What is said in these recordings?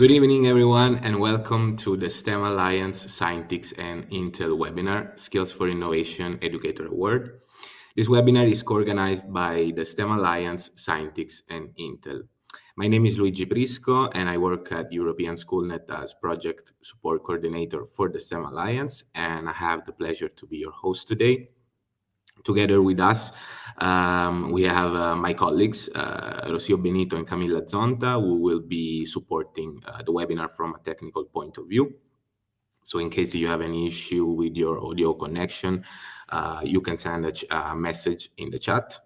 Good evening, everyone, and welcome to the STEM Alliance Scientix and Intel webinar, Skills for Innovation Educator Award. This webinar is co-organized by the STEM Alliance, Scientix, and Intel. My name is Luigi Prisco, and I work at European Schoolnet as Project Support Coordinator for the STEM Alliance, and I have the pleasure to be your host today. Together with us, we have my colleagues, Rocio Benito and Camilla Zonta, who will be supporting the webinar from a technical point of view. So in case you have any issue with your audio connection, you can send a message in the chat.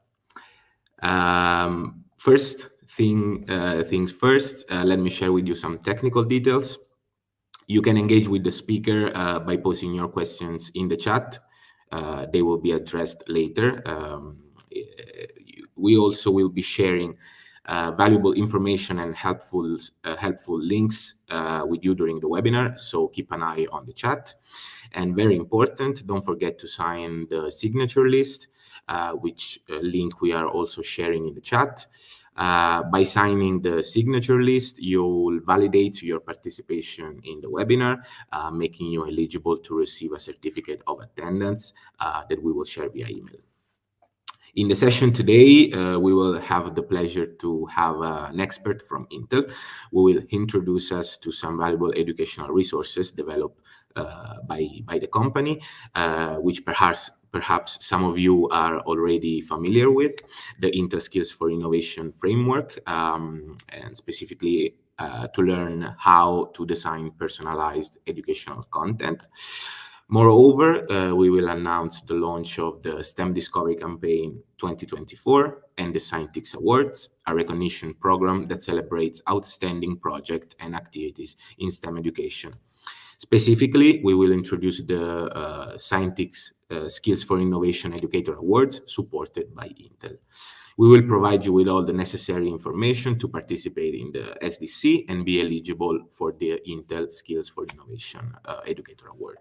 Things first, let me share with you some technical details. You can engage with the speaker by posting your questions in the chat. They will be addressed later. We also will be sharing valuable information and helpful links with you during the webinar, so keep an eye on the chat. And very important, don't forget to sign the signature list, which link we are also sharing in the chat. By signing the signature list, you'll validate your participation in the webinar, making you eligible to receive a certificate of attendance that we will share via email. In the session today, we will have the pleasure to have an expert from Intel who will introduce us to some valuable educational resources developed by the company, which perhaps some of you are already familiar with, the Intel Skills for Innovation framework, and specifically to learn how to design personalized educational content. Moreover, we will announce the launch of the STEM Discovery Campaign 2024 and the Scientix Awards, a recognition program that celebrates outstanding projects and activities in STEM education. Specifically, we will introduce the Scientix Skills for Innovation Educator Awards supported by Intel. We will provide you with all the necessary information to participate in the SDC and be eligible for the Intel Skills for Innovation Educator Award.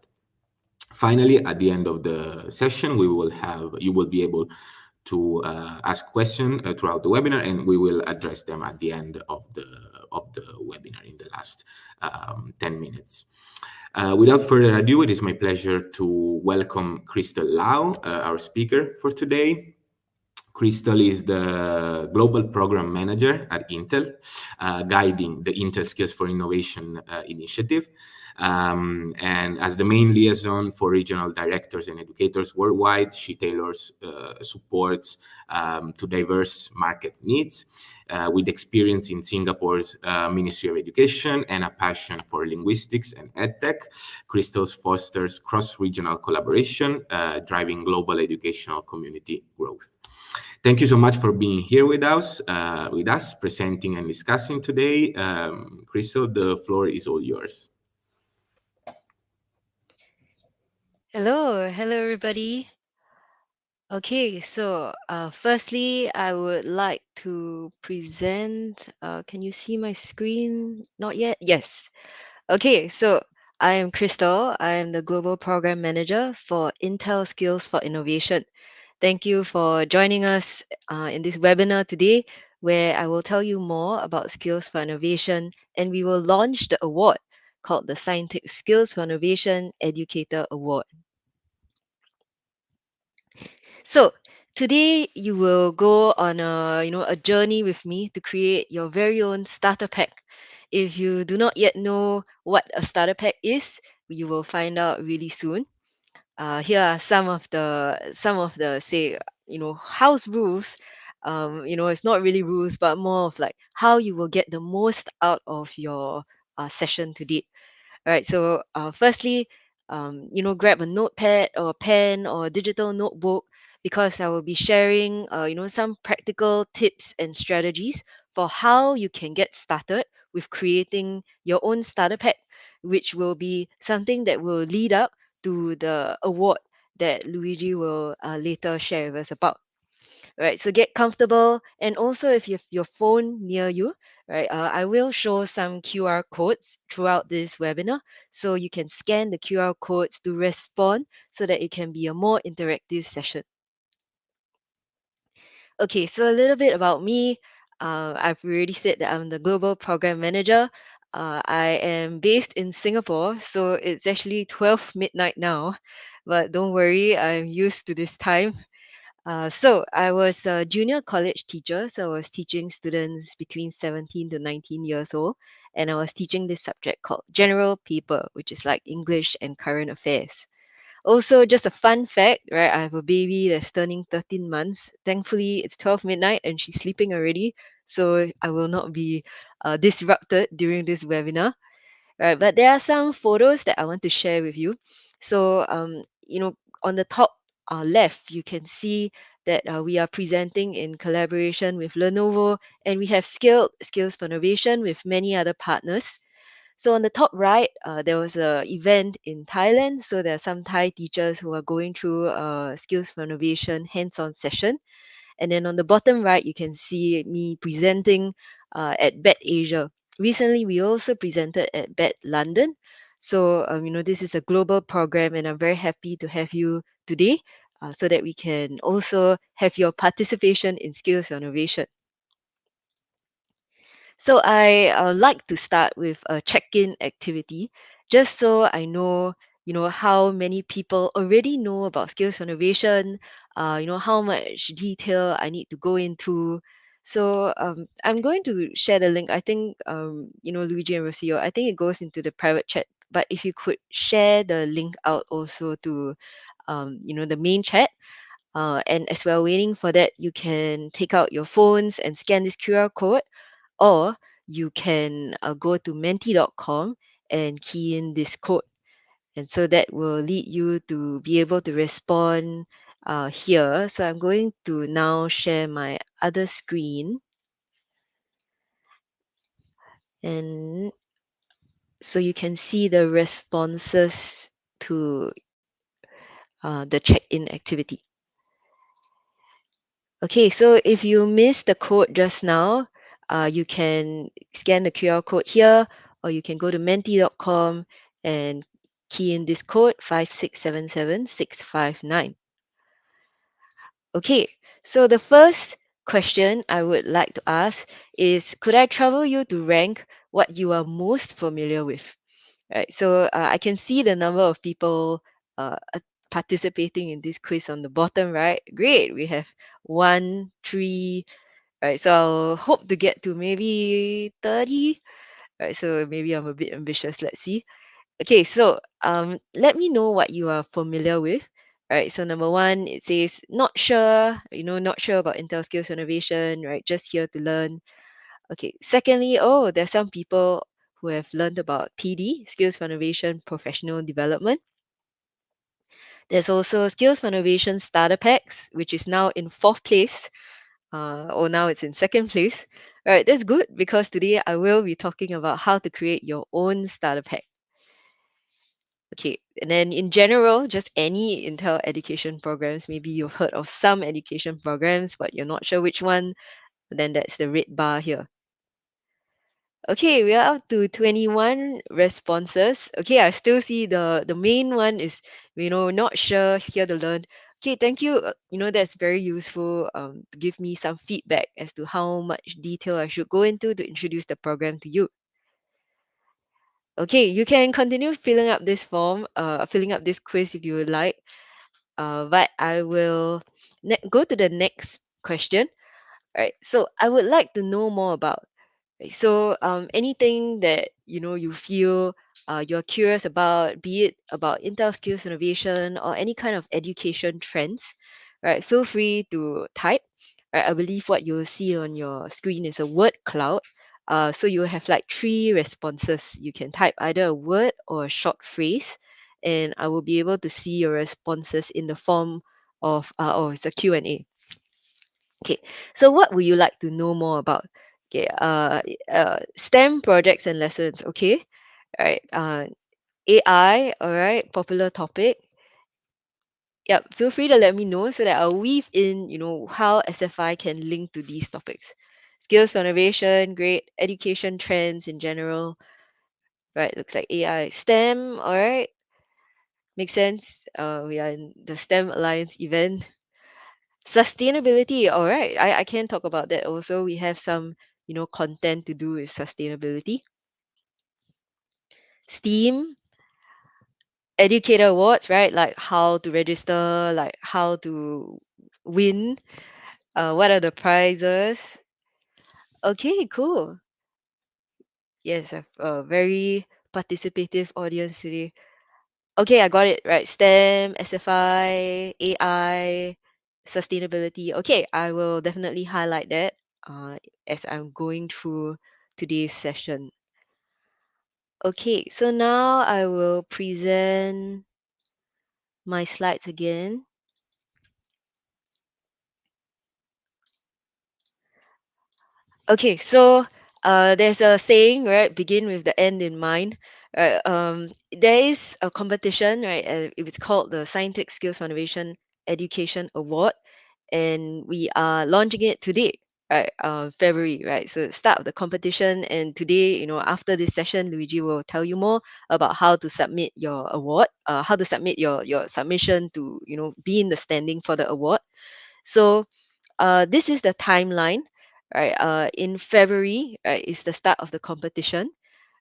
Finally, at the end of the session, you will be able to ask questions throughout the webinar, and we will address them at the end of the webinar in the last 10 minutes. Without further ado, it is my pleasure to welcome Crystal Lau, our speaker for today. Crystal is the Global Program Manager at Intel, guiding the Intel Skills for Innovation initiative. And as the main liaison for regional directors and educators worldwide, she tailors supports to diverse market needs. With experience in Singapore's Ministry of Education and a passion for linguistics and EdTech, Crystal fosters cross-regional collaboration, driving global educational community growth. Thank you so much for being here with us, presenting and discussing today. Crystal, the floor is all yours. Hello everybody. Okay, so firstly, I would like to present. Can you see my screen? Not yet? Yes. Okay, so I am Crystal. I am the Global Program Manager for Intel Skills for Innovation. Thank you for joining us in this webinar today, where I will tell you more about Skills for Innovation, and we will launch the award called the Scientix Skills for Innovation Educator Award. So today you will go on a journey with me to create your very own starter pack. If you do not yet know what a starter pack is, you will find out really soon. Here are some of the say house rules. It's not really rules, but more of like how you will get the most out of your session today. All right. So firstly, grab a notepad or a pen or a digital notebook, because I will be sharing, some practical tips and strategies for how you can get started with creating your own starter pack, which will be something that will lead up to the award that Luigi will later share with us about. Right, so get comfortable, and also if you have your phone near you, right, I will show some QR codes throughout this webinar, so you can scan the QR codes to respond so that it can be a more interactive session. Okay, so a little bit about me. I've already said that I'm the Global Program Manager. I am based in Singapore, so it's actually 12 midnight now, but don't worry, I'm used to this time. So I was a junior college teacher, so I was teaching students between 17 to 19 years old, and I was teaching this subject called General Paper, which is like English and Current Affairs. Also, just a fun fact, right? I have a baby that's turning 13 months. Thankfully, it's 12 midnight and she's sleeping already, so I will not be disrupted during this webinar. Right, but there are some photos that I want to share with you. So, on the top left, you can see that we are presenting in collaboration with Lenovo, and we have scaled skills for innovation with many other partners. So on the top right, there was a event in Thailand. So there are some Thai teachers who are going through a skills for innovation hands-on session. And then on the bottom right, you can see me presenting at BET Asia. Recently, we also presented at BET London. So, this is a global program, and I'm very happy to have you today so that we can also have your participation in skills innovation. So I like to start with a check-in activity, just so I know, how many people already know about skills innovation, how much detail I need to go into. So I'm going to share the link. I think, Luigi and Rocio, I think it goes into the private chat. But if you could share the link out also to, the main chat, and as well waiting for that, you can take out your phones and scan this QR code, or you can go to menti.com and key in this code. And so that will lead you to be able to respond here. So I'm going to now share my other screen. And so you can see the responses to the check-in activity. Okay, so if you missed the code just now, you can scan the QR code here, or you can go to menti.com and key in this code 5677659. Okay, so the first question I would like to ask is, could I trouble you to rank what you are most familiar with? Right, so I can see the number of people participating in this quiz on the bottom right. Great, we have 1, 3, right? So I'll hope to get to maybe 30. Right, so maybe I'm a bit ambitious. Let's see. Okay, so let me know what you are familiar with. Right, so number one, it says not sure, not sure about Intel skills innovation, right? Just here to learn. Okay, secondly, oh, there's some people who have learned about PD, skills for innovation, professional development. There's also skills for innovation starter packs, which is now in fourth place, or now it's in second place. All right, that's good because today I will be talking about how to create your own starter pack. Okay, and then in general, just any Intel education programs. Maybe you've heard of some education programs, but you're not sure which one. Then that's the red bar here. Okay, we are up to 21 responses. Okay, I still see the main one is, not sure, here to learn. Okay, thank you. That's very useful to give me some feedback as to how much detail I should go into to introduce the program to you. Okay, you can continue filling up this form, filling up this quiz if you would like. But I will go to the next question. All right, so I would like to know more about. Right, so anything that you feel you're curious about, be it about Intel skills innovation or any kind of education trends, right? Feel free to type. Right, I believe what you'll see on your screen is a word cloud. So you have like three responses. You can type either a word or a short phrase, and I will be able to see your responses in the form of it's a Q&A. Okay, so what would you like to know more about? Okay, STEM projects and lessons. Okay, all right. AI. All right, popular topic. Yep. Feel free to let me know so that I'll weave in, how SFI can link to these topics. Skills for innovation, great. Education trends in general. Right. Looks like AI. STEM. All right. Makes sense. We are in the STEM Alliance event. Sustainability, all right. I can talk about that also. We have some, content to do with sustainability. STEAM Educator Awards, right? Like how to register, like how to win, what are the prizes. Okay, cool. Yes, a very participative audience today. Okay, I got it right. STEM, SFI, AI, sustainability. Okay, I will definitely highlight that as I'm going through today's session. Okay, so now I will present my slides again. Okay, so there's a saying, right? Begin with the end in mind. Right? There is a competition, right? It's called the Scientix Skills Innovation Education Award, and we are launching it today, right? February, right? So start of the competition, and today, after this session, Luigi will tell you more about how to submit your award, how to submit your submission to, be in the standing for the award. So this is the timeline, right? In February, right, is the start of the competition,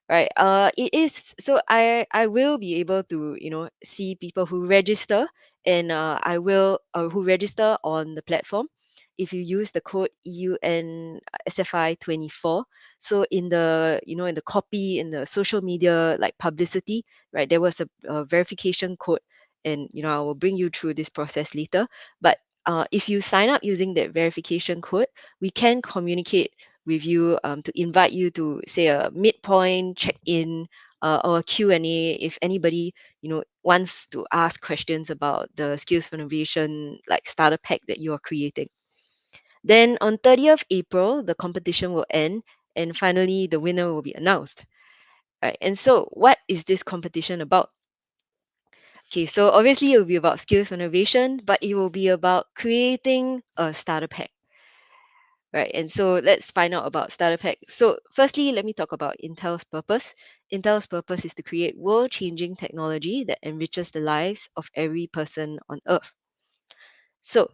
right? It is so I will be able to see people who register, and I will who register on the platform if you use the code EUN SFI 24. So in the in the copy in the social media like publicity, right? There was a verification code, and I will bring you through this process later. But if you sign up using that verification code, we can communicate with you to invite you to say a midpoint check-in or a Q&A if anybody wants to ask questions about the skills for innovation like starter pack that you are creating. Then on 30th April the competition will end, and finally the winner will be announced. Right, and so what is this competition about? Okay, so obviously it will be about skills for innovation, but it will be about creating a starter pack. Right, and so let's find out about starter pack. So firstly, let me talk about Intel's purpose. Intel's purpose is to create world-changing technology that enriches the lives of every person on Earth. So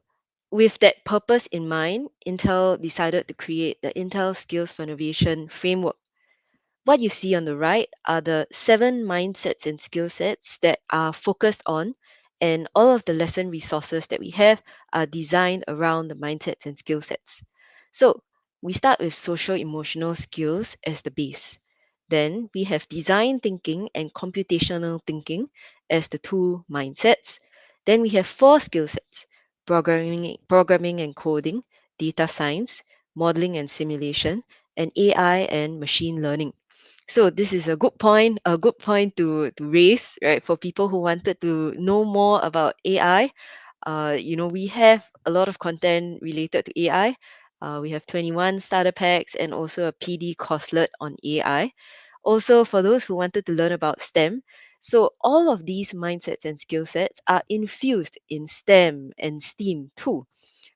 with that purpose in mind, Intel decided to create the Intel Skills for Innovation framework. What you see on the right are the 7 mindsets and skill sets that are focused on, and all of the lesson resources that we have are designed around the mindsets and skill sets. So we start with social emotional skills as the base. Then we have design thinking and computational thinking as the 2 mindsets. Then we have 4 skill sets: programming and coding, data science, modeling and simulation, and AI and machine learning. So this is a good point to raise, right? For people who wanted to know more about AI, we have a lot of content related to AI. We have 21 starter packs and also a PD courselet on AI. Also, for those who wanted to learn about STEM, so all of these mindsets and skill sets are infused in STEM and STEAM too,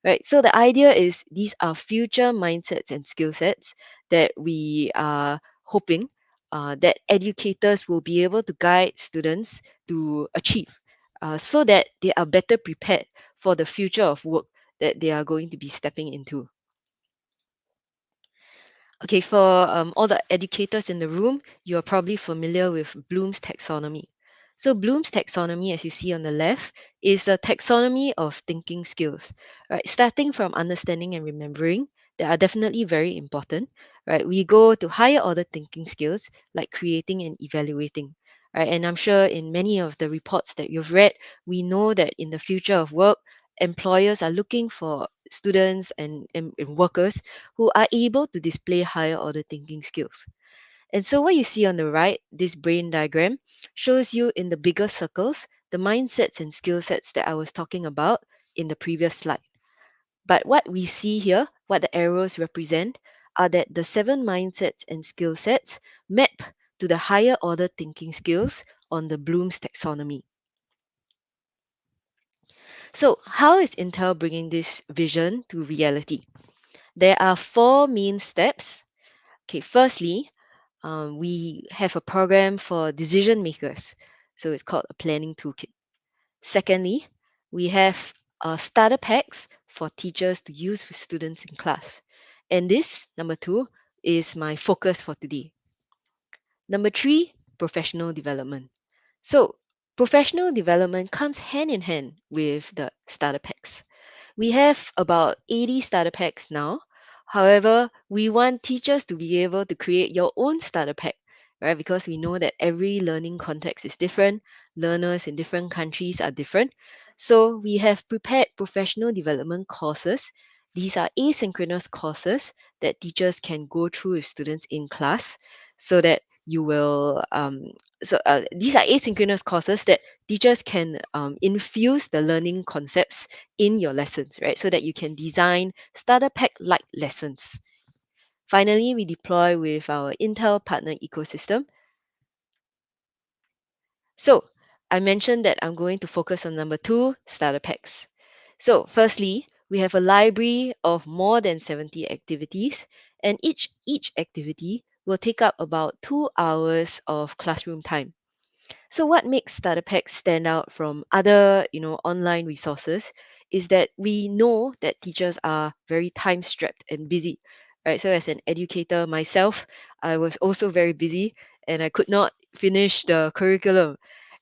right? So the idea is these are future mindsets and skill sets that we are hoping that educators will be able to guide students to achieve, so that they are better prepared for the future of work that they are going to be stepping into. Okay, for all the educators in the room, you're probably familiar with Bloom's taxonomy. So Bloom's taxonomy, as you see on the left, is a taxonomy of thinking skills, right? Starting from understanding and remembering, that are definitely very important, right? We go to higher order thinking skills like creating and evaluating, right? And I'm sure in many of the reports that you've read, we know that in the future of work, employers are looking for students and workers who are able to display higher order thinking skills. And so, what you see on the right, this brain diagram, shows you in the bigger circles the mindsets and skill sets that I was talking about in the previous slide. But what we see here, what the arrows represent, are that the 7 mindsets and skill sets map to the higher order thinking skills on the Bloom's taxonomy. So, how is Intel bringing this vision to reality? There are 4 main steps. Okay, firstly, we have a program for decision makers. So it's called a planning toolkit. Secondly, we have starter packs for teachers to use with students in class. And this, number 2, is my focus for today. Number 3, professional development. So, professional development comes hand in hand with the starter packs. We have about 80 starter packs now. However, we want teachers to be able to create your own starter pack, right? Because we know that every learning context is different, learners in different countries are different. So we have prepared professional development courses. These are asynchronous courses that teachers can go through with students in class so that you will these are asynchronous courses that teachers can infuse the learning concepts in your lessons, right? So that you can design starter pack like lessons. Finally, we deploy with our Intel partner ecosystem. So I mentioned that I'm going to focus on number two, starter packs. So firstly, we have a library of more than 70 activities, and each activity will take up about 2 hours of classroom time. So what makes starter packs stand out from other, online resources is that we know that teachers are very time strapped and busy, right? So as an educator myself, I was also very busy and I could not finish the curriculum,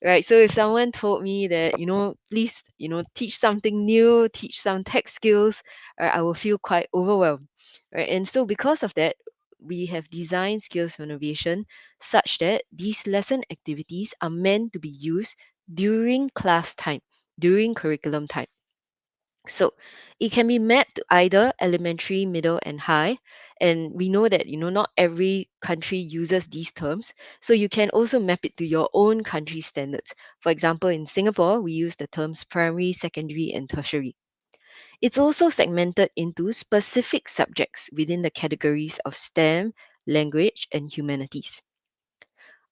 right? So if someone told me that, please, teach something new, teach some tech skills, I will feel quite overwhelmed, right? And so because of that, we have designed skills innovation such that these lesson activities are meant to be used during class time, during curriculum time. So it can be mapped to either elementary, middle, and high. And we know that not every country uses these terms. So you can also map it to your own country standards. For example, in Singapore, we use the terms primary, secondary, and tertiary. It's also segmented into specific subjects within the categories of STEM, language, and humanities.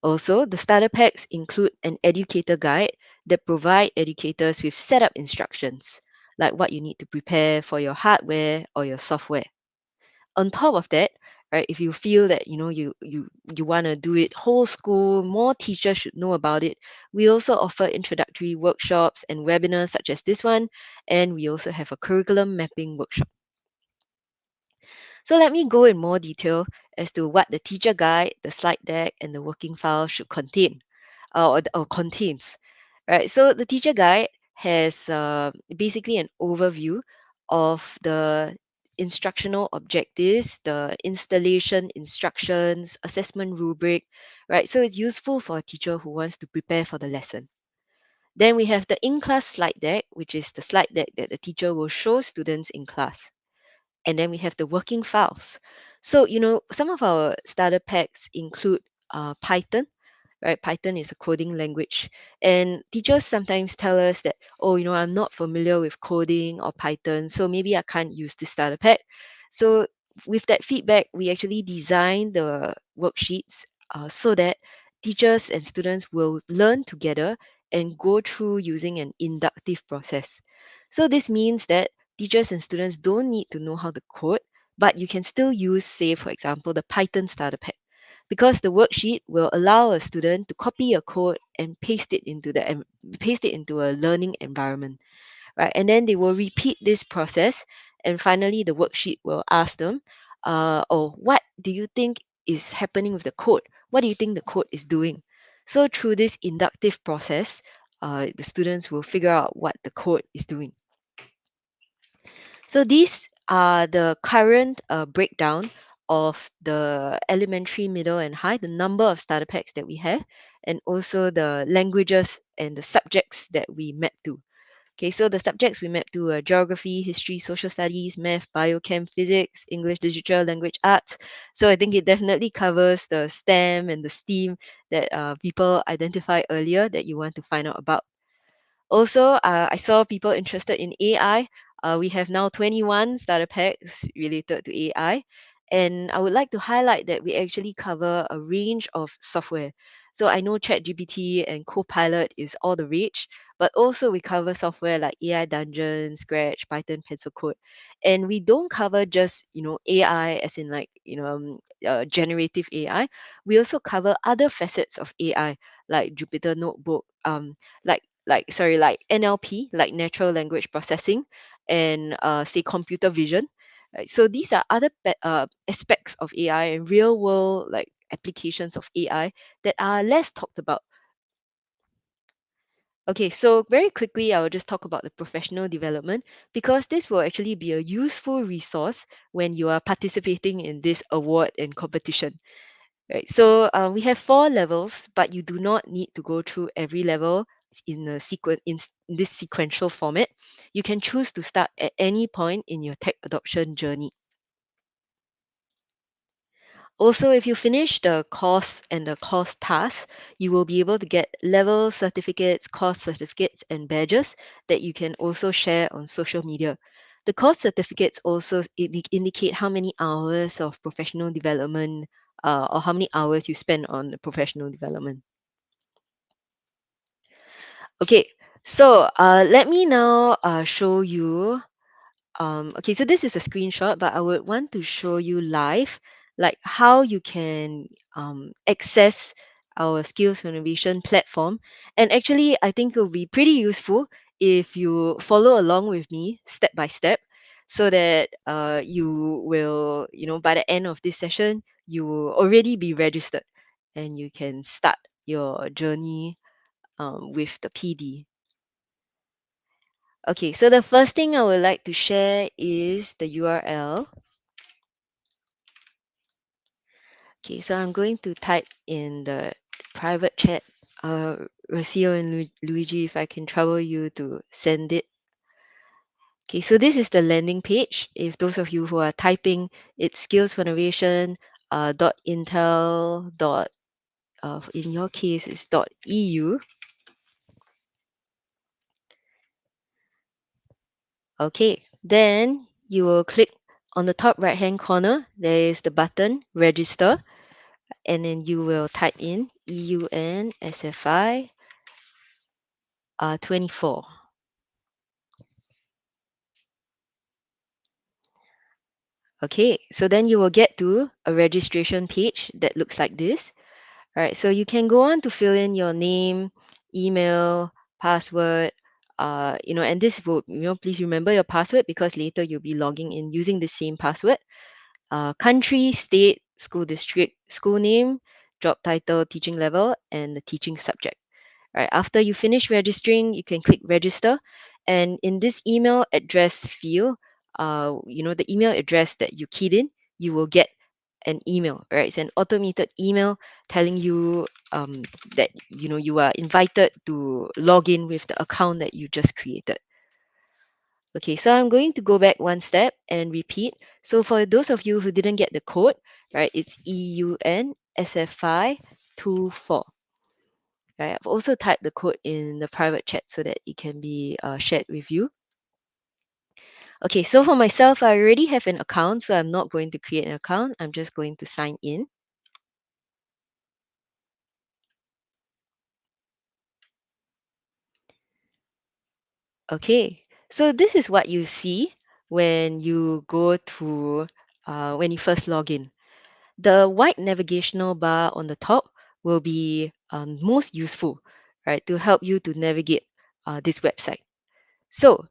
Also, the starter packs include an educator guide that provide educators with setup instructions, like what you need to prepare for your hardware or your software. On top of that, right, if you feel that you want to do it whole school, more teachers should know about it. We also offer introductory workshops and webinars such as this one, and we also have a curriculum mapping workshop. So let me go in more detail as to what the teacher guide, the slide deck, and the working file should contain or contains. Right. So the teacher guide has basically an overview of the instructional objectives, the installation instructions, assessment rubric, right? So it's useful for a teacher who wants to prepare for the lesson. Then we have the in-class slide deck, which is the slide deck that the teacher will show students in class. And then we have the working files. So, some of our starter packs include Python, right? Python is a coding language. And teachers sometimes tell us that, oh, I'm not familiar with coding or Python, so maybe I can't use this starter pack. So, with that feedback, we actually design the worksheets so that teachers and students will learn together and go through using an inductive process. So, this means that teachers and students don't need to know how to code, but you can still use, say, for example, the Python starter pack because the worksheet will allow a student to copy a code and paste it into a learning environment, right? And then they will repeat this process, and finally the worksheet will ask them, "Oh, what do you think is happening with the code? What do you think the code is doing?" So through this inductive process, the students will figure out what the code is doing. So these are the current breakdown of the elementary, middle, and high, the number of starter packs that we have, and also the languages and the subjects that we map to. Okay, so the subjects we map to are geography, history, social studies, math, biochem, physics, English, literature, language arts. So I think it definitely covers the STEM and the STEAM that people identified earlier that you want to find out about. Also, I saw people interested in AI. We have now 21 starter packs related to AI. And I would like to highlight that we actually cover a range of software. So I know ChatGPT and Copilot is all the rage, but also we cover software like AI Dungeon, Scratch, Python, Pencil Code. And we don't cover just, AI as in like, generative AI. We also cover other facets of AI like Jupyter Notebook, like NLP, like natural language processing, and say computer vision. Right? So these are other aspects of AI and real world like applications of AI that are less talked about. Okay, so very quickly, I will just talk about the professional development because this will actually be a useful resource when you are participating in this award and competition. Right. So we have 4 levels, but you do not need to go through every level in a in this sequential format. You can choose to start at any point in your tech adoption journey. Also, if you finish the course and the course task, you will be able to get level certificates, course certificates, and badges that you can also share on social media. The course certificates also indicate how many hours of professional development or how many hours you spend on the professional development. Okay, so let me now show you okay, so this is a screenshot, but I would want to show you live, like how you can access our skills renovation platform. And actually, I think it will be pretty useful if you follow along with me step by step, so that you will, by the end of this session, you will already be registered and you can start your journey with the PD. Okay, so the first thing I would like to share is the URL. Okay, so I'm going to type in the private chat. Rocio and Luigi, if I can trouble you to send it. Okay, so this is the landing page. If those of you who are typing, it's skills foundation .intel in your case it's .eu. Okay, then you will click on the top right hand corner. There is the button register, and then you will type in EUN SFI 24. Okay, so then you will get to a registration page that looks like this. All right, so you can go on to fill in your name, email, password, and this will, please remember your password because later you'll be logging in using the same password. Country, state, school district, school name, job title, teaching level, and the teaching subject. Right, after you finish registering, you can click register. And in this email address field, the email address that you keyed in, you will get an email, right? It's an automated email telling you that you are invited to log in with the account that you just created. Okay, so I'm going to go back one step and repeat. So for those of you who didn't get the code, right, it's EUN SFI 24. Right? I've also typed the code in the private chat so that it can be shared with you. Okay, so for myself, I already have an account, so I'm not going to create an account. I'm just going to sign in. Okay, so this is what you see when you go to, when you first log in. The white navigational bar on the top will be most useful, right, to help you to navigate this website. So,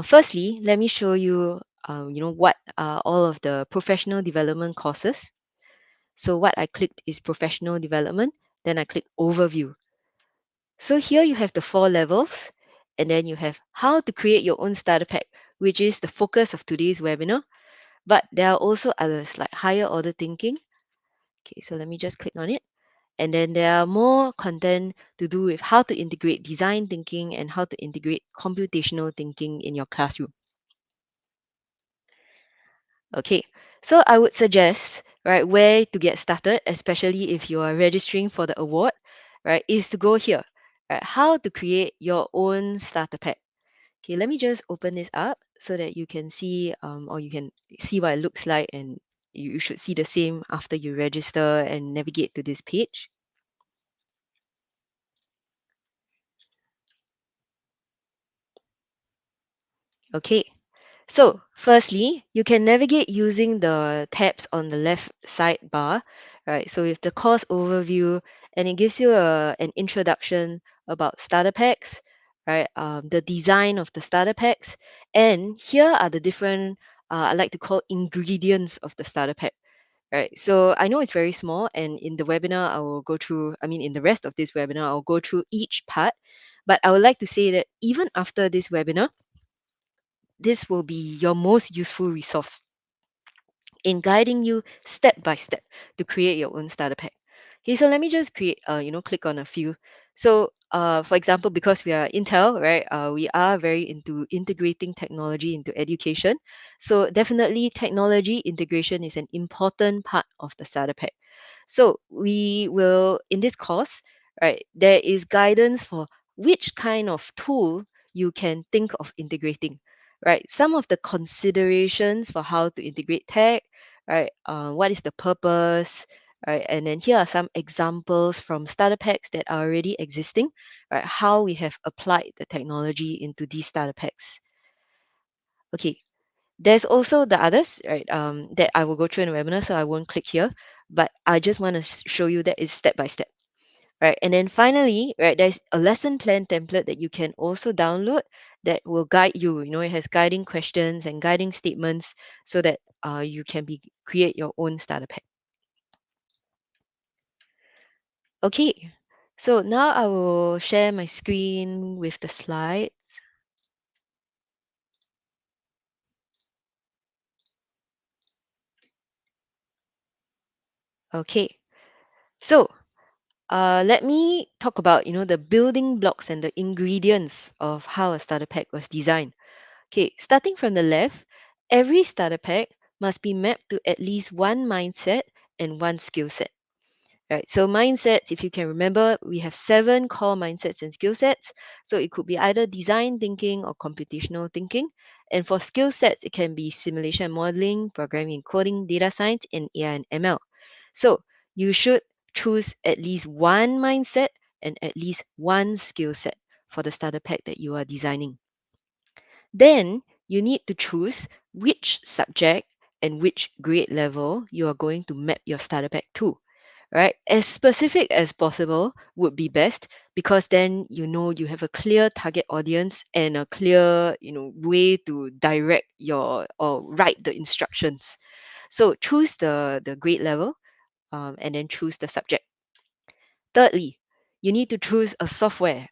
firstly, let me show you, what are all of the professional development courses. So what I clicked is professional development, then I click overview. So here you have the 4 levels, and then you have how to create your own starter pack, which is the focus of today's webinar. But there are also others like higher order thinking. Okay, so let me just click on it. And then there are more content to do with how to integrate design thinking and how to integrate computational thinking in your classroom. Okay, so I would suggest, right, where to get started, especially if you are registering for the award, right, is to go here, right, how to create your own starter pack. Okay, let me just open this up so that you can see, or you can see what it looks like, and you should see the same after you register and navigate to this page. Okay, so firstly, you can navigate using the tabs on the left sidebar, right? So with the course overview, and it gives you an introduction about starter packs, right? The design of the starter packs, and here are the different, I like to call ingredients of the starter pack, right? So I know it's very small, and in the webinar, I will go through, I mean, in the rest of this webinar, I'll go through each part. But I would like to say that even after this webinar, this will be your most useful resource in guiding you step by step to create your own starter pack. Okay, so let me just click on a few. So, for example, because we are Intel, right, we are very into integrating technology into education. So, definitely, technology integration is an important part of the starter pack. So we will, in this course, right, there is guidance for which kind of tool you can think of integrating, right? Some of the considerations for how to integrate tech, right? What is the purpose, right? And then here are some examples from starter packs that are already existing, right? How we have applied the technology into these starter packs. Okay, there's also the others, right, that I will go through in the webinar, so I won't click here, but I just want to show you that it's step by step, right? And then finally, right, there's a lesson plan template that you can also download that will guide you. You know, it has guiding questions and guiding statements so that you can create your own starter pack. Okay, so now I will share my screen with the slides. Okay, so let me talk about the building blocks and the ingredients of how a starter pack was designed. Okay, starting from the left, every starter pack must be mapped to at least one mindset and one skill set. Right. So mindsets, if you can remember, we have 7 core mindsets and skill sets. So it could be either design thinking or computational thinking. And for skill sets, it can be simulation and modeling, programming, coding, data science, and AI and ML. So you should choose at least one mindset and at least one skill set for the starter pack that you are designing. Then you need to choose which subject and which grade level you are going to map your starter pack to, right? As specific as possible would be best, because then you have a clear target audience and a clear way to direct your or write the instructions. So choose the grade level, and then choose the subject. Thirdly, you need to choose a software.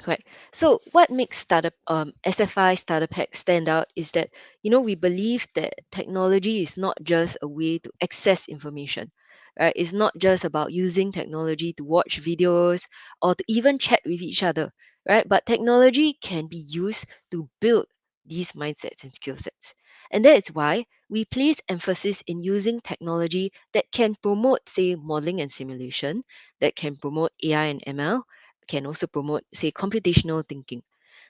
Right. So what makes startup SFI starter pack stand out is that we believe that technology is not just a way to access information. Right? It's not just about using technology to watch videos or to even chat with each other. Right? But technology can be used to build these mindsets and skill sets. And that is why we place emphasis in using technology that can promote, say, modeling and simulation, that can promote AI and ML, can also promote, say, computational thinking.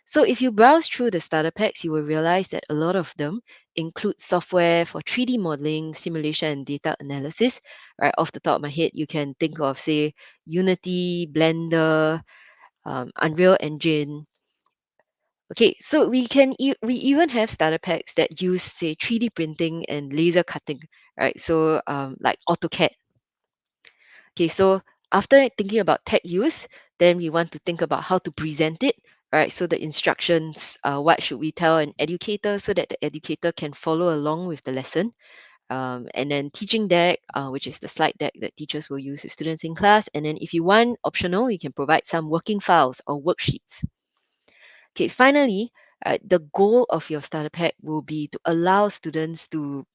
So if you browse through the starter packs, you will realize that a lot of them include software for 3D modeling, simulation, and data analysis. Right off the top of my head, you can think of, say, Unity, Blender, Unreal Engine. Okay, so we even have starter packs that use, say, 3D printing and laser cutting, right? So like AutoCAD. Okay, so after thinking about tech use, then we want to think about how to present it, right? So the instructions, what should we tell an educator so that the educator can follow along with the lesson? And then teaching deck, which is the slide deck that teachers will use with students in class. And then if you want optional, you can provide some working files or worksheets. Okay, finally, the goal of your starter pack will be to allow students to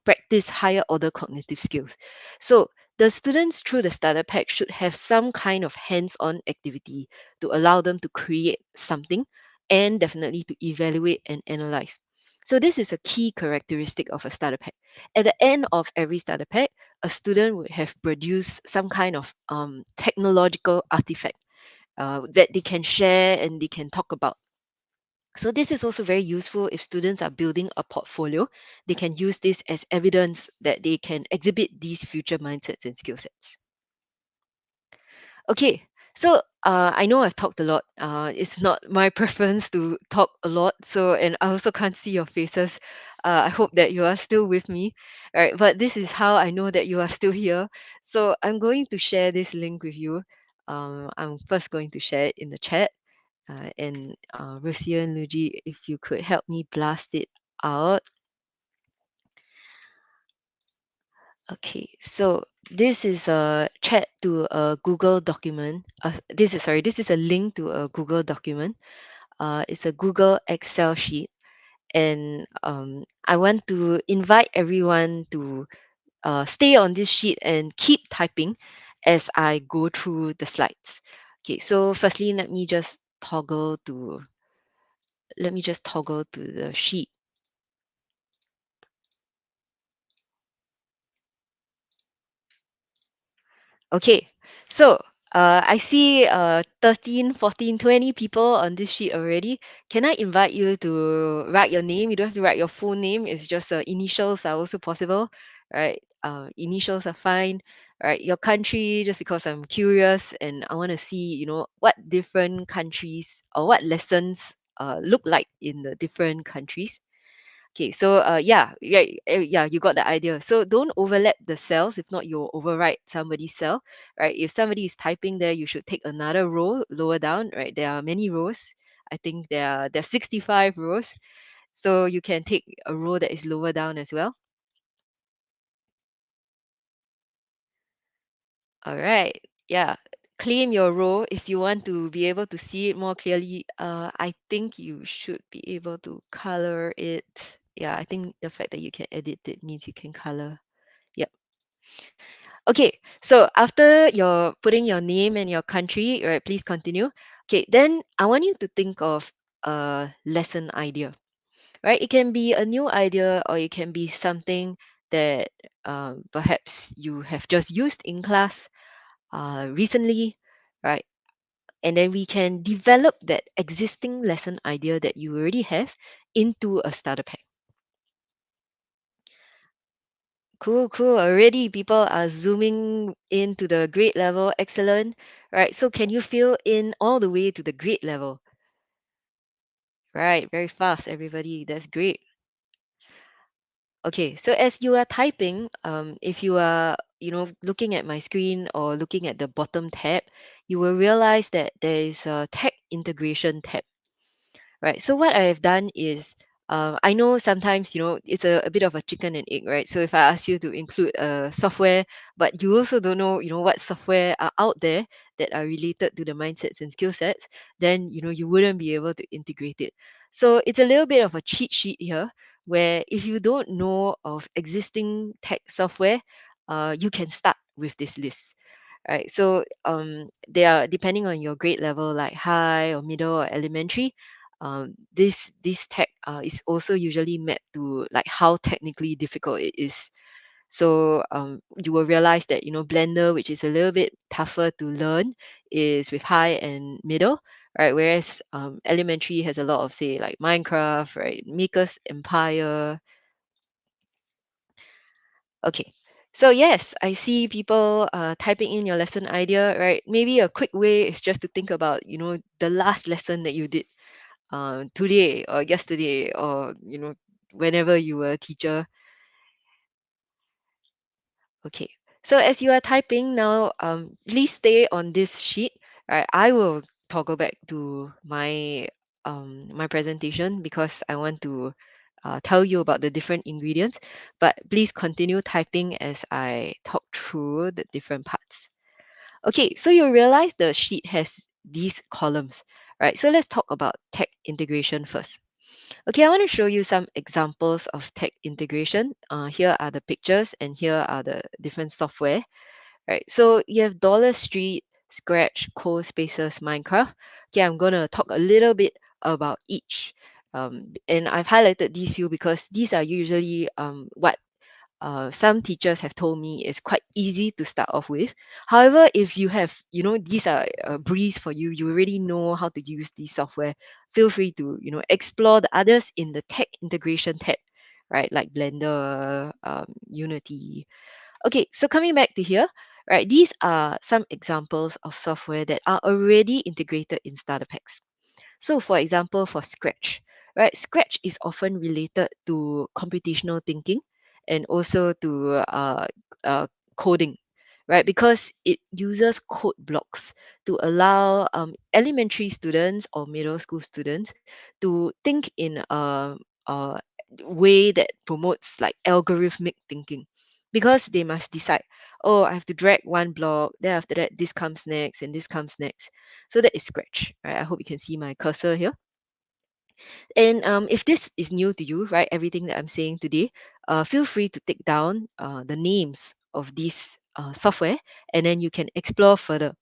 practice higher order cognitive skills. So the students through the starter pack should have some kind of hands-on activity to allow them to create something and definitely to evaluate and analyze. So this is a key characteristic of a starter pack. At the end of every starter pack, a student would have produced some kind of technological artifact that they can share and they can talk about. So this is also very useful if students are building a portfolio. They can use this as evidence that they can exhibit these future mindsets and skill sets. Okay, so I know I've talked a lot. It's not my preference to talk a lot, so and I also can't see your faces. I hope that you are still with me. All right, but this is how I know that you are still here. So I'm going to share this link with you. I'm first going to share it in the chat. And Rusia and Luigi, if you could help me blast it out. Okay, so this is a chat to a Google document. This is a link to a Google document. It's a Google Excel sheet, and I want to invite everyone to stay on this sheet and keep typing as I go through the slides. Okay, so firstly, let me just toggle to the sheet. Okay, so I see 13, 14, 20 people on this sheet already. Can I invite you to write your name? You don't have to write your full name. It's just initials are also possible, right? Initials are fine, right? Your country, just because I'm curious and I want to see, what different countries or what lessons look like in the different countries. Okay, so yeah, you got the idea. So don't overlap the cells. If not, you'll overwrite somebody's cell, right? If somebody is typing there, you should take another row lower down, right? There are many rows. I think there are 65 rows. So you can take a row that is lower down as well. All right. Yeah. Claim your row if you want to be able to see it more clearly. I think you should be able to color it. Yeah, I think the fact that you can edit it means you can color. Yep. Okay, so after you're putting your name and your country, right, please continue. Okay, then I want you to think of a lesson idea, right? It can be a new idea or it can be something that perhaps you have just used in class recently, right? And then we can develop that existing lesson idea that you already have into a starter pack. Cool, cool. Already people are zooming into the grade level. Excellent. Right. So can you fill in all the way to the grade level? Right. Very fast, everybody. That's great. Okay. So as you are typing, if you are, looking at my screen or looking at the bottom tab, you will realize that there is a tech integration tab. Right. So what I have done is, I know sometimes, it's a bit of a chicken and egg, right? So if I ask you to include software, but you also don't know, what software are out there that are related to the mindsets and skill sets, then, you wouldn't be able to integrate it. So it's a little bit of a cheat sheet here, where if you don't know of existing tech software, you can start with this list. Right, so they are depending on your grade level, like high or middle or elementary. This tech is also usually mapped to like how technically difficult it is. So you will realize that Blender, which is a little bit tougher to learn, is with high and middle, right? Whereas elementary has a lot of, say, like Minecraft, right? Maker's Empire. Okay. So yes, I see people typing in your lesson idea, right? Maybe a quick way is just to think about, the last lesson that you did today or yesterday, or whenever you were a teacher. Okay, so as you are typing now, please stay on this sheet. Right, I will toggle back to my presentation because I want to tell you about the different ingredients, but please continue typing as I talk through the different parts. Okay, so you realize the sheet has these columns, right? So let's talk about tech integration first. Okay, I want to show you some examples of tech integration. Here are the pictures and here are the different software, right? So you have Dollar Street, Scratch, Code Spaces, Minecraft. Okay, I'm going to talk a little bit about each. And I've highlighted these few because these are usually what some teachers have told me is quite easy to start off with. However, if you have, these are a breeze for you, you already know how to use these software, feel free to, explore the others in the tech integration tab, right? Like Blender, Unity. Okay, so coming back to here, right? These are some examples of software that are already integrated in starter packs. So, for example, for Scratch, right? Scratch is often related to computational thinking and also to uh, coding, right? Because it uses code blocks to allow elementary students or middle school students to think in a way that promotes like algorithmic thinking. because they must decide, oh, I have to drag one block, then after that this comes next and this comes next. So that is Scratch, right? I hope you can see my cursor here. And if this is new to you, right, everything that I'm saying today, feel free to take down the names of these software, and then you can explore further.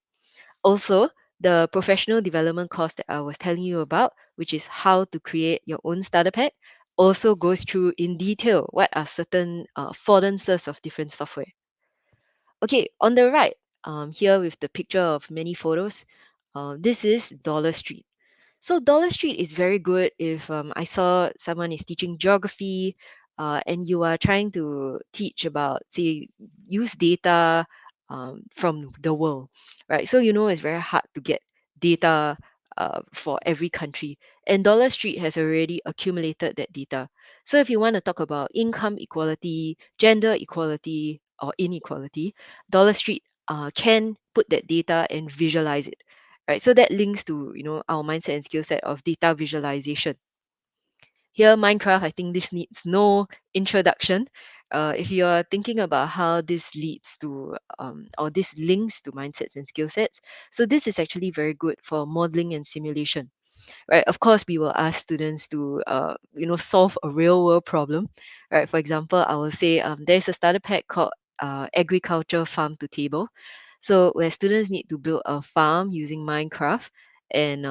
Also, the professional development course that I was telling you about, which is how to create your own starter pack, also goes through in detail what are certain affordances of different software. Okay, on the right, here with the picture of many photos, this is Dollar Street. So Dollar Street is very good if I saw someone is teaching geography, and you are trying to teach about, say, use data from the world, right? So you know it's very hard to get data for every country, and Dollar Street has already accumulated that data. So if you want to talk about income equality, gender equality, or inequality, Dollar Street can put that data and visualize it, right? So that links to our mindset and skill set of data visualization. Here, Minecraft, I think this needs no introduction. If you are thinking about how this leads to or this links to mindsets and skill sets, so this is actually very good for modeling and simulation, right? Of course, we will ask students to solve a real world problem, right? For example, I will say there's a starter pack called agriculture farm to table, so where students need to build a farm using Minecraft, and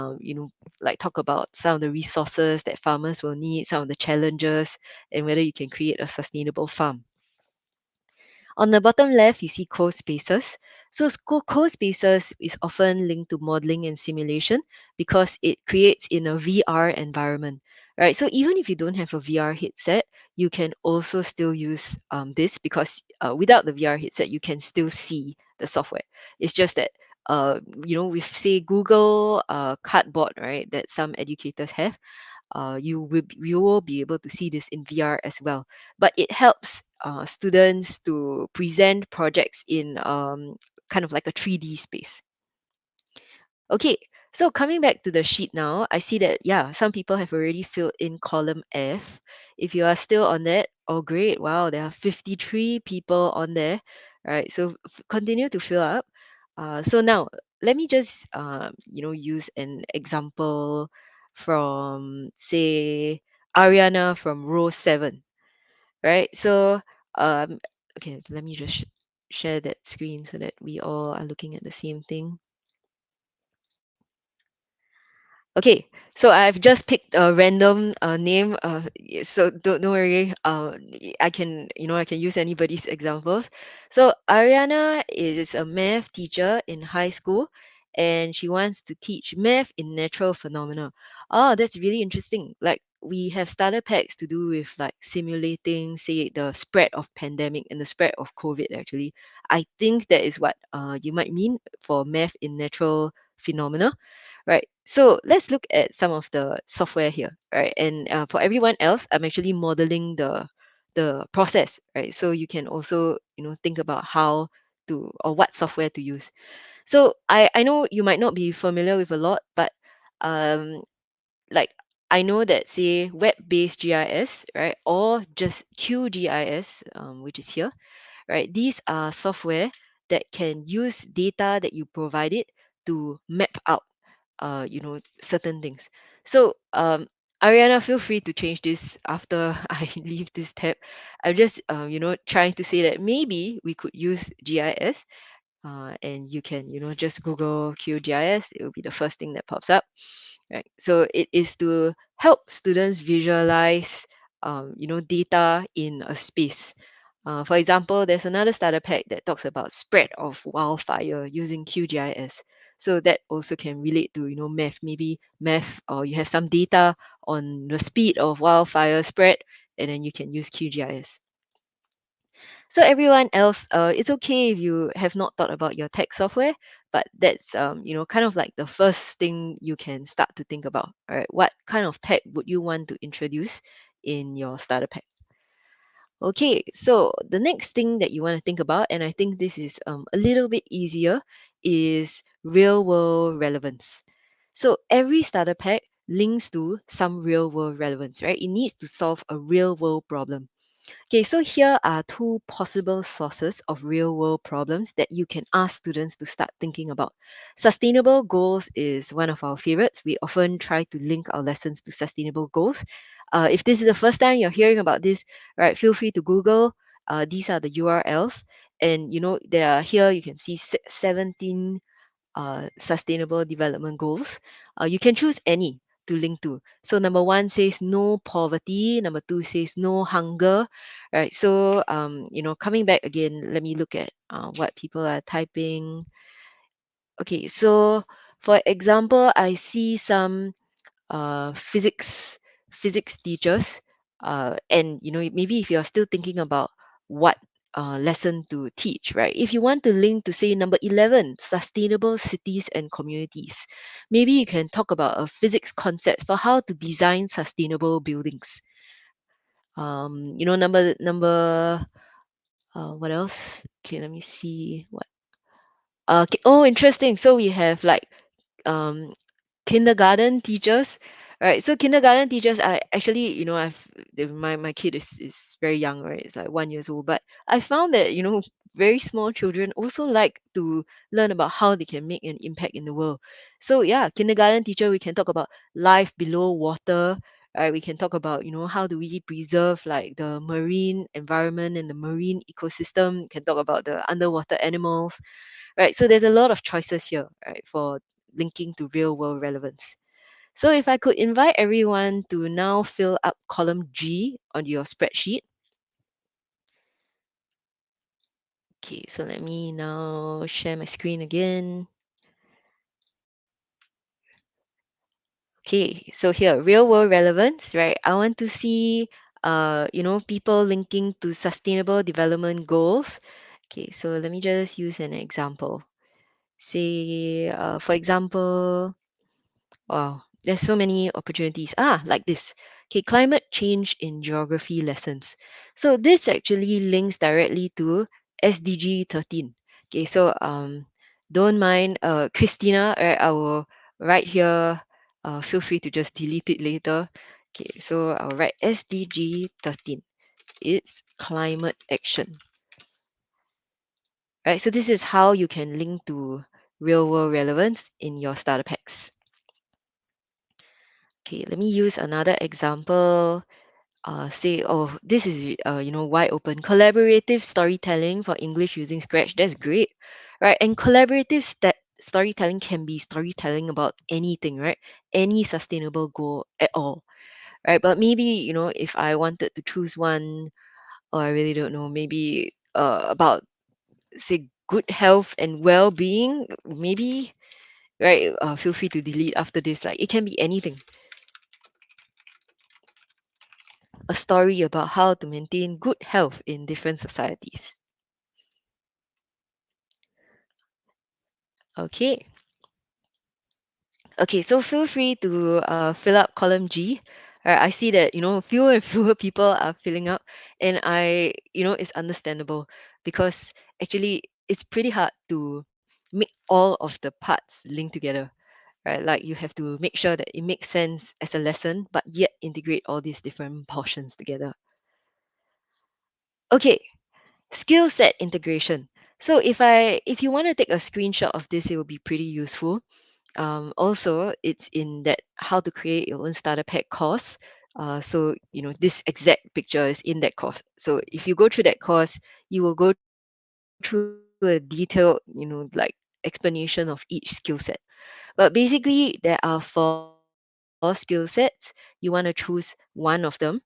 like talk about some of the resources that farmers will need, some of the challenges, and whether you can create a sustainable farm. On the bottom left, you see co-spaces. So co-spaces is often linked to modeling and simulation because it creates in a VR environment, right? So even if you don't have a VR headset, you can also still use this, because without the VR headset, you can still see the software. It's just that with, say, Google Cardboard, right, that some educators have, you will be able to see this in VR as well. But it helps students to present projects in kind of like a 3D space. Okay, so coming back to the sheet now, I see that, yeah, some people have already filled in column F. If you are still on that, oh great, wow, there are 53 people on there, right? So continue to fill up. So now let me just use an example from, say, Ariana from row 7, right? So um, okay, let me just share that screen so that we all are looking at the same thing. Okay, so I've just picked a random name. So don't worry. I can use anybody's examples. So Ariana is a math teacher in high school, and she wants to teach math in natural phenomena. Oh, that's really interesting. Like, we have starter packs to do with like simulating, say, the spread of pandemic and the spread of COVID. Actually, I think that is what you might mean for math in natural phenomena. Right. So let's look at some of the software here, right? And for everyone else, I'm actually modeling the process, right? So you can also think about how to, or what software to use. So I know you might not be familiar with a lot, but um like, I know that, say, web-based GIS, right, or just QGIS, which is here, right? These are software that can use data that you provided to map out certain things. So Ariana, feel free to change this after I leave this tab. I'm just trying to say that maybe we could use GIS, and you can just Google QGIS. It will be the first thing that pops up, right? So it is to help students visualize data in a space. For example, there's another starter pack that talks about spread of wildfire using QGIS. So that also can relate to math. Maybe math, or you have some data on the speed of wildfire spread, and then you can use QGIS. So everyone else, it's okay if you have not thought about your tech software, but that's kind of like the first thing you can start to think about. All right, what kind of tech would you want to introduce in your starter pack? Okay, so the next thing that you want to think about, and I think this is a little bit easier, is real world relevance. So every starter pack links to some real world relevance, right? It needs to solve a real world problem. Okay, so here are two possible sources of real world problems that you can ask students to start thinking about. Sustainable goals is one of our favorites. We often try to link our lessons to sustainable goals. If this is the first time you're hearing about this, right, feel free to Google. These are the URLs, and there are here you can see 17 sustainable development goals. You can choose any to link to. So number one says no poverty. Number two says no hunger. Right. So coming back again, let me look at what people are typing. Okay. So for example, I see some physics teachers, and maybe if you're still thinking about what lesson to teach, right? If you want to link to say number 11, sustainable cities and communities, maybe you can talk about a physics concept for how to design sustainable buildings. Number what else? Okay, let me see what. Okay, oh, interesting. So we have like um kindergarten teachers, right? So kindergarten teachers, I actually, my kid is very young, right? It's like 1 years old, but I found that very small children also like to learn about how they can make an impact in the world. So yeah, kindergarten teacher, we can talk about life below water, right? We can talk about how do we preserve like the marine environment and the marine ecosystem. We can talk about the underwater animals, right? So there's a lot of choices here, right, for linking to real world relevance. So if I could invite everyone to now fill up column G on your spreadsheet. Okay, so let me now share my screen again. Okay, so here, real world relevance, right? I want to see, people linking to sustainable development goals. Okay, so let me just use an example. Say, for example, wow, there's so many opportunities. Like this. Okay, climate change in geography lessons. So this actually links directly to SDG 13. Okay, so don't mind Christina, right? I will write here. Feel free to just delete it later. Okay, so I'll write SDG 13. It's climate action. Right, so this is how you can link to real world relevance in your starter packs. Okay, let me use another example. Say, oh, this is wide open. Collaborative storytelling for English using Scratch. That's great, right? And collaborative storytelling can be storytelling about anything, right? Any sustainable goal at all, right? But maybe if I wanted to choose one, or I really don't know, maybe about say good health and well-being, maybe, right? Feel free to delete after this. Like it can be anything. A story about how to maintain good health in different societies. Okay. Okay, so feel free to fill up column G. I see that fewer and fewer people are filling up, and it's understandable because actually it's pretty hard to make all of the parts link together, right? Like you have to make sure that it makes sense as a lesson, but yet integrate all these different portions together. Okay, skill set integration. So if you want to take a screenshot of this, it will be pretty useful. Also, it's in that how to create your own starter pack course. So this exact picture is in that course. So if you go through that course, you will go through a detailed, like explanation of each skill set. But basically, there are 4 skill sets. You want to choose one of them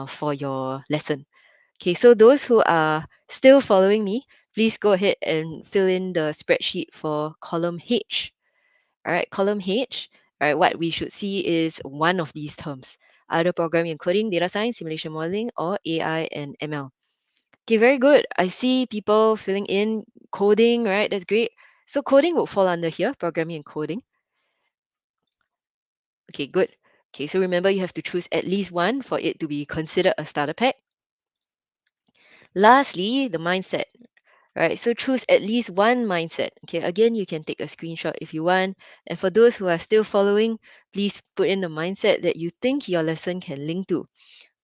for your lesson. Okay, so those who are still following me, please go ahead and fill in the spreadsheet for column H. All right, column H, all right, what we should see is one of these terms, either programming and coding, data science, simulation modeling, or AI and ML. Okay, very good. I see people filling in coding, right? That's great. So coding will fall under here, programming and coding. Okay, good. Okay, so remember you have to choose at least one for it to be considered a starter pack. Lastly, the mindset. Right, so choose at least one mindset. Okay, again, you can take a screenshot if you want. And for those who are still following, please put in the mindset that you think your lesson can link to.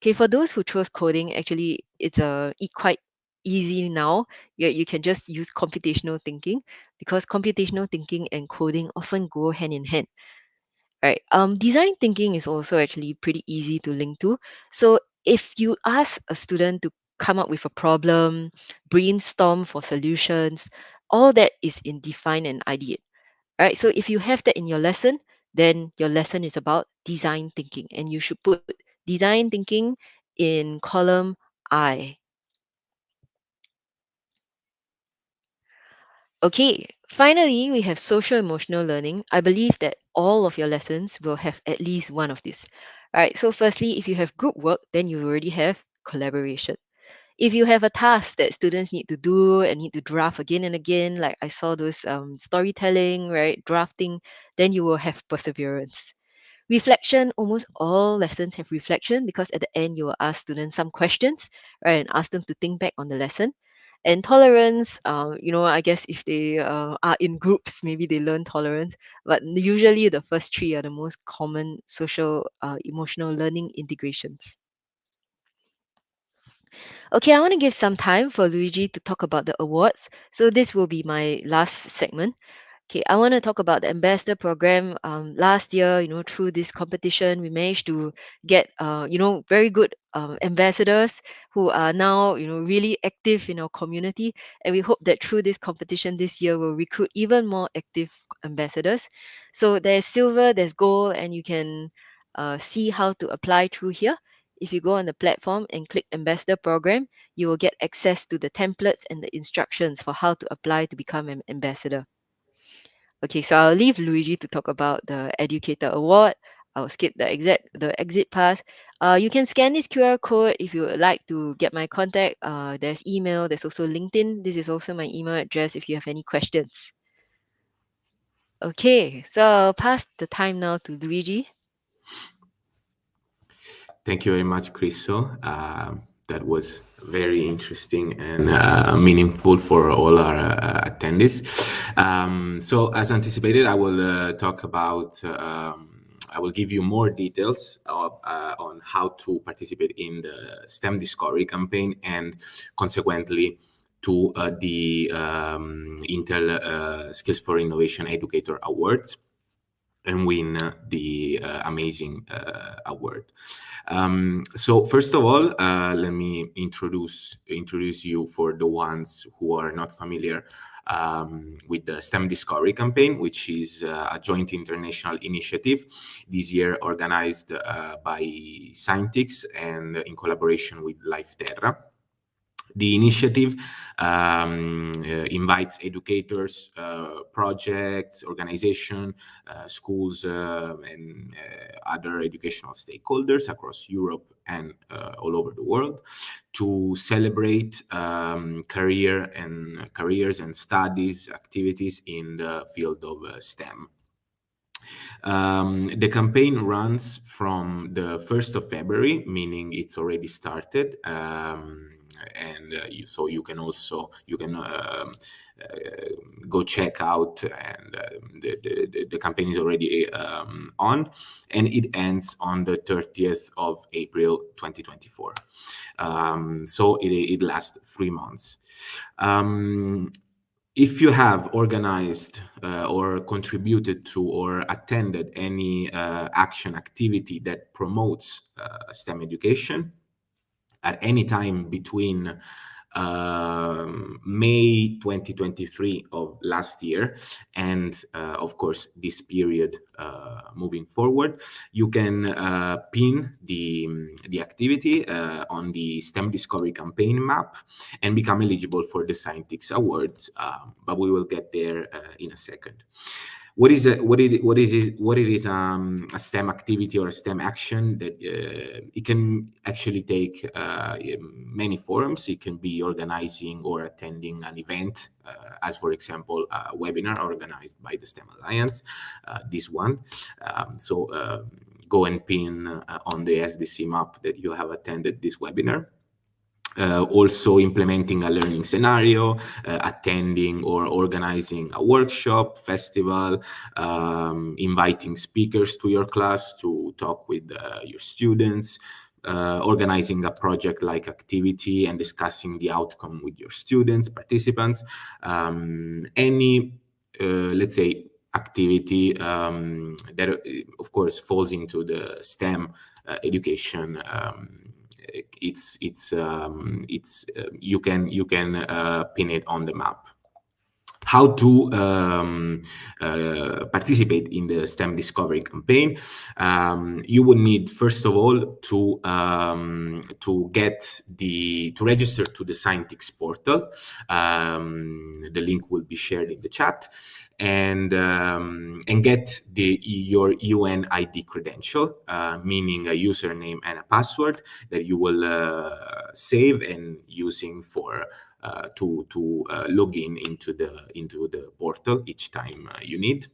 Okay, for those who chose coding, actually it's quite easy now. You can just use computational thinking, because computational thinking and coding often go hand in hand. Right. Design thinking is also actually pretty easy to link to. So if you ask a student to come up with a problem, brainstorm for solutions, all that is in define and ideate. Right. So if you have that in your lesson, then your lesson is about design thinking, and you should put design thinking in column I. Okay, finally, we have social emotional learning. I believe that all of your lessons will have at least one of these. All right, so firstly, if you have group work, then you already have collaboration. If you have a task that students need to do and need to draft again and again, like I saw those storytelling, right, drafting, then you will have perseverance. Reflection, almost all lessons have reflection, because at the end you will ask students some questions, right, and ask them to think back on the lesson. And tolerance, I guess if they are in groups, maybe they learn tolerance, but usually the first three are the most common social emotional learning integrations. Okay, I want to give some time for Luigi to talk about the awards. So this will be my last segment. Okay, I want to talk about the ambassador program. Last year, through this competition, we managed to get, very good ambassadors who are now, really active in our community. And we hope that through this competition this year, we'll recruit even more active ambassadors. So there's silver, there's gold, and you can see how to apply through here. If you go on the platform and click ambassador program, you will get access to the templates and the instructions for how to apply to become an ambassador. Okay, so I'll leave Luigi to talk about the Educator Award. I'll skip the exit pass. You can scan this QR code if you would like to get my contact. There's email. There's also LinkedIn. This is also my email address if you have any questions. Okay, so I'll pass the time now to Luigi. Thank you very much, Chriso. That was very interesting and meaningful for all our attendees. So as anticipated, I will talk about, I will give you more details on how to participate in the STEM Discovery campaign, and consequently to the Intel Skills for Innovation Educator Awards, and win the amazing award. So first of all, let me introduce you for the ones who are not familiar with the STEM Discovery campaign, which is a joint international initiative this year organized by Scientix and in collaboration with Lifeterra. The initiative invites educators, projects, organizations, schools, and other educational stakeholders across Europe and all over the world to celebrate careers and studies activities in the field of STEM. The campaign runs from the 1st of February, meaning it's already started. So you can go check out, and the campaign is already on, and it ends on the 30th of April 2024. So it lasts 3 months. If you have organized or contributed to or attended any action activity that promotes STEM education at any time between May 2023 of last year and of course this period moving forward, you can pin the activity on the STEM Discovery campaign map and become eligible for the Scientix Awards, but we will get there in a second. What is a STEM activity or a STEM action? That it can actually take many forms. It can be organizing or attending an event, as for example, a webinar organized by the STEM Alliance, this one. Go and pin on the SDC map that you have attended this webinar. Also implementing a learning scenario, attending or organizing a workshop, festival, inviting speakers to your class to talk with your students, organizing a project like activity and discussing the outcome with your students, participants, any, let's say, activity that, of course, falls into the STEM education. You can pin it on the map. How to participate in the STEM discovery campaign? You would need, first of all, to register to the Scientix portal. The link will be shared in the chat, and get your EUN ID credential, meaning a username and a password that you will save and using for to log in into the portal each time you need.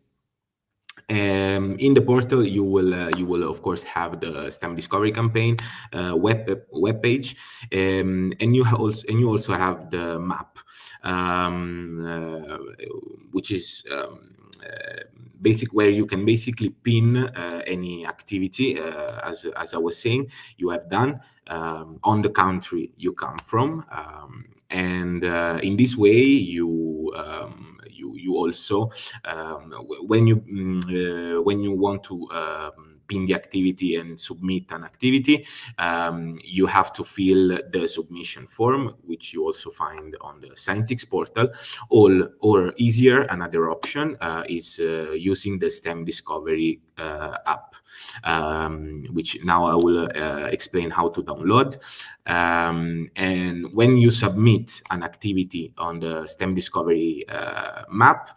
In the portal, you will of course have the STEM discovery campaign web page, and you also have the map, which is basic, where you can basically pin any activity, as I was saying, you have done on the country you come from, and in this way you also, when you want to pin the activity and submit an activity, you have to fill the submission form, which you also find on the Scientix portal. Or easier, another option is using the STEM Discovery app, which now I will explain how to download. And when you submit an activity on the STEM Discovery map,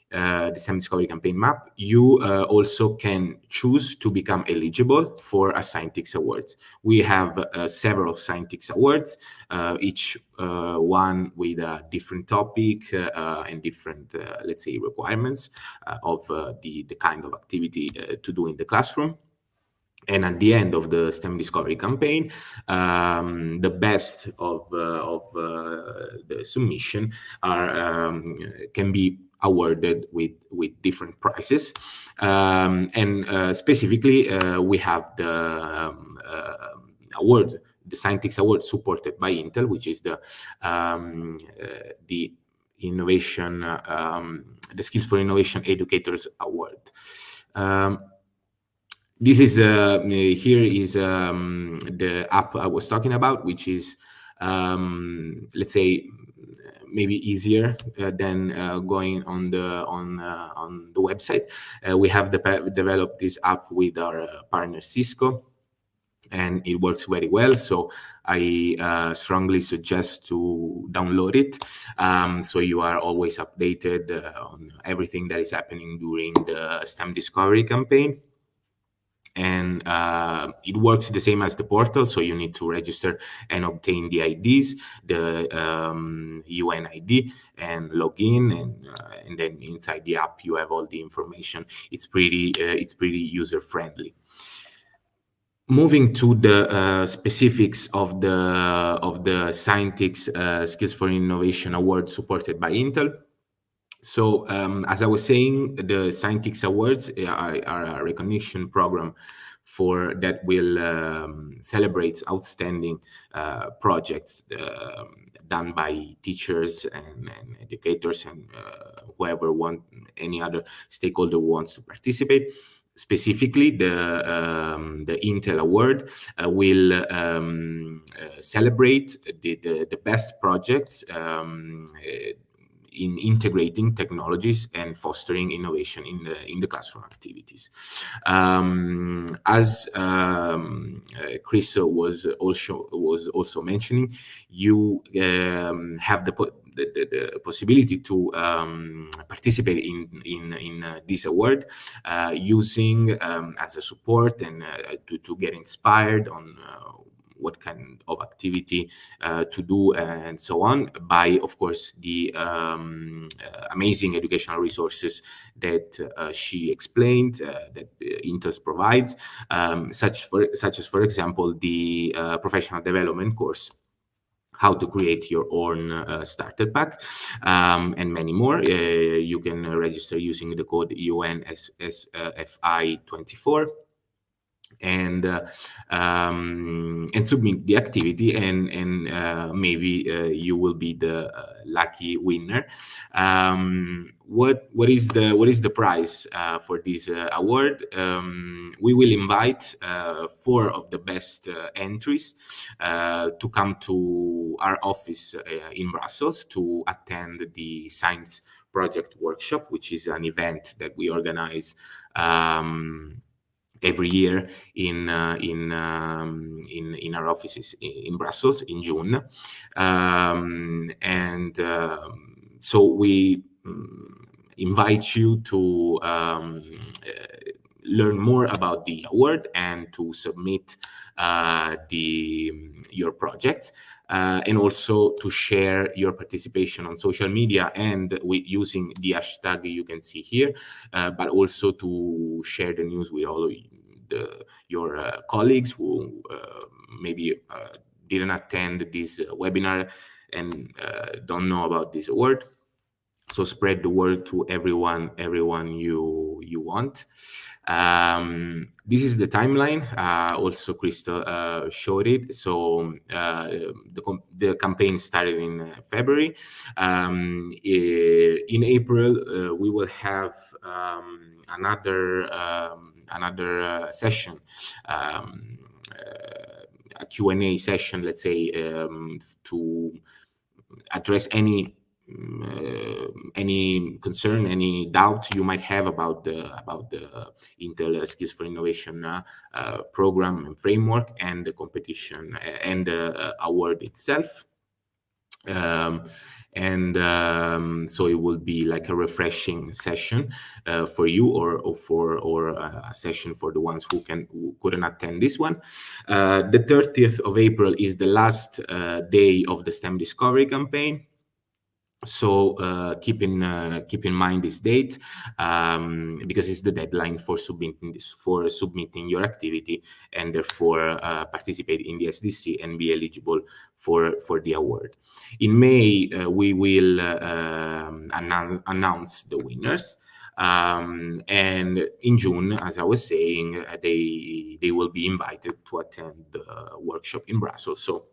the STEM Discovery Campaign map, you also can choose to become eligible for a Scientix Awards. We have several Scientix Awards, each one with a different topic and different, let's say, requirements of the kind of activity to do in the classroom. And at the end of the STEM Discovery Campaign, the best of the submission can be awarded with different prizes, and specifically we have the award, the Scientix Award supported by Intel, which is the innovation, the Skills for Innovation Educators Award. This is here is the app I was talking about, which is let's say maybe easier than going on the website. We have developed this app with our partner Cisco, and it works very well. So I strongly suggest to download it, so you are always updated on everything that is happening during the STEM Discovery Campaign. And it works the same as the portal, so you need to register and obtain the IDs, the EUN ID, and log in, and then inside the app you have all the information. It's pretty user friendly. Moving to the specifics of the Scientix Skills for Innovation Award supported by Intel. So as I was saying, the Scientix Awards are a recognition program that will celebrate outstanding projects done by teachers and educators and whoever any other stakeholder wants to participate. Specifically, the Intel Award will celebrate the best projects in integrating technologies and fostering innovation in the classroom activities. As Chris was also mentioning, you have the possibility to participate in this award using as a support and to get inspired on what kind of activity to do and so on, by, of course, the amazing educational resources that she explained that Intel provides, such as, for example, the professional development course, how to create your own starter pack, and many more. You can register using the code EUN SFI 24. and submit the activity, and maybe you will be the lucky winner. What is the prize for this award? We will invite 4 of the best entries to come to our office in Brussels to attend the science project workshop, which is an event that we organize every year in our offices in Brussels in June, so we invite you to learn more about the award and to submit your project, and also to share your participation on social media and using the hashtag you can see here, but also to share the news with all of your colleagues who maybe didn't attend this webinar and don't know about this award. So spread the word to everyone you want. This is the timeline. Also, Crystal showed it. So the campaign started in February. In April, we will have another session, a Q&A session, let's say, to address any concern, any doubt you might have about the Intel Skills for Innovation program and framework, and the competition and the award itself. So it will be like a refreshing session for you, or a session for the ones who couldn't attend this one. The 30th of April is the last day of the STEM Discovery campaign. So keep in mind this date, because it's the deadline for submitting your activity, and therefore participate in the SDC and be eligible for the award. In May, we will announce the winners. And in June, as I was saying, they will be invited to attend the workshop in Brussels. So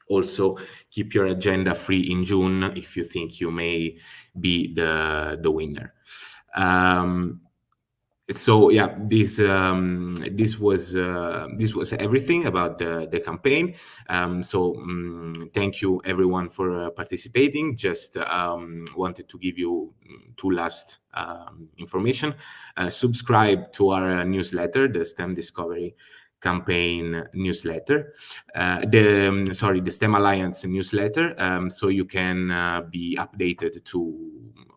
also keep your agenda free in June if you think you may be the winner. So yeah, this was everything about the campaign. Thank you everyone for participating. Just wanted to give you 2 last information. Subscribe to our newsletter, the STEM Discovery campaign newsletter, the STEM Alliance newsletter, so you can be updated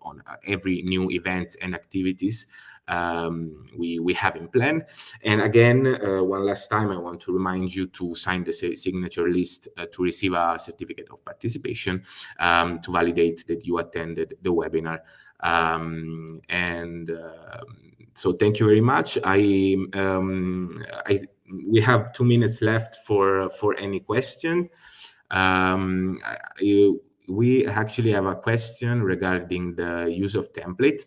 on every new events and activities we have in plan. And again, one last time, I want to remind you to sign the signature list to receive a certificate of participation, to validate that you attended the webinar. So thank you very much. We have 2 minutes left for any question. We actually have a question regarding the use of template.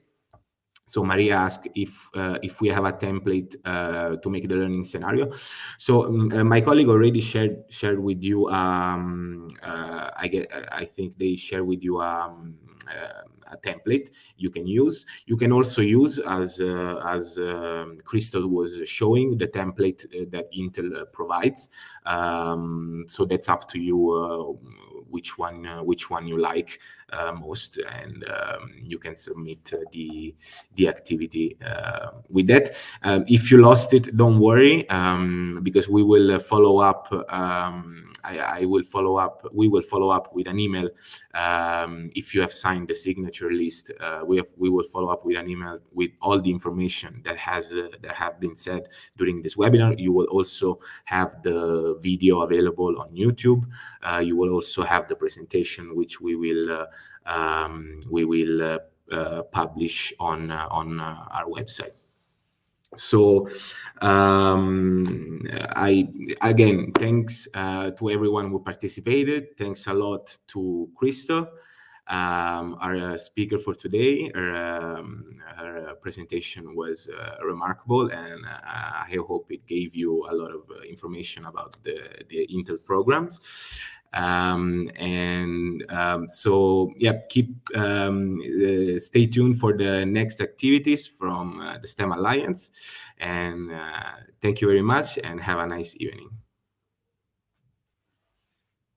So Maria asked if we have a template to make the learning scenario. So my colleague already shared with you. I think they shared with you a template you can use. You can also use, as Crystal was showing, the template that Intel provides. So that's up to you which one you like most, and you can submit the activity with that. If you lost it, don't worry, because we will follow up. We will follow up with an email. If you have signed the signature list, we will follow up with an email with all the information that have been said during this webinar. You will also have the video available on YouTube. You will also have the presentation, which we will publish on our website. So again, thanks to everyone who participated. Thanks a lot to Crystal. Our speaker for today, her presentation was remarkable, and I hope it gave you a lot of information about the Intel programs. So yeah, stay tuned for the next activities from the STEM Alliance, and thank you very much and have a nice evening.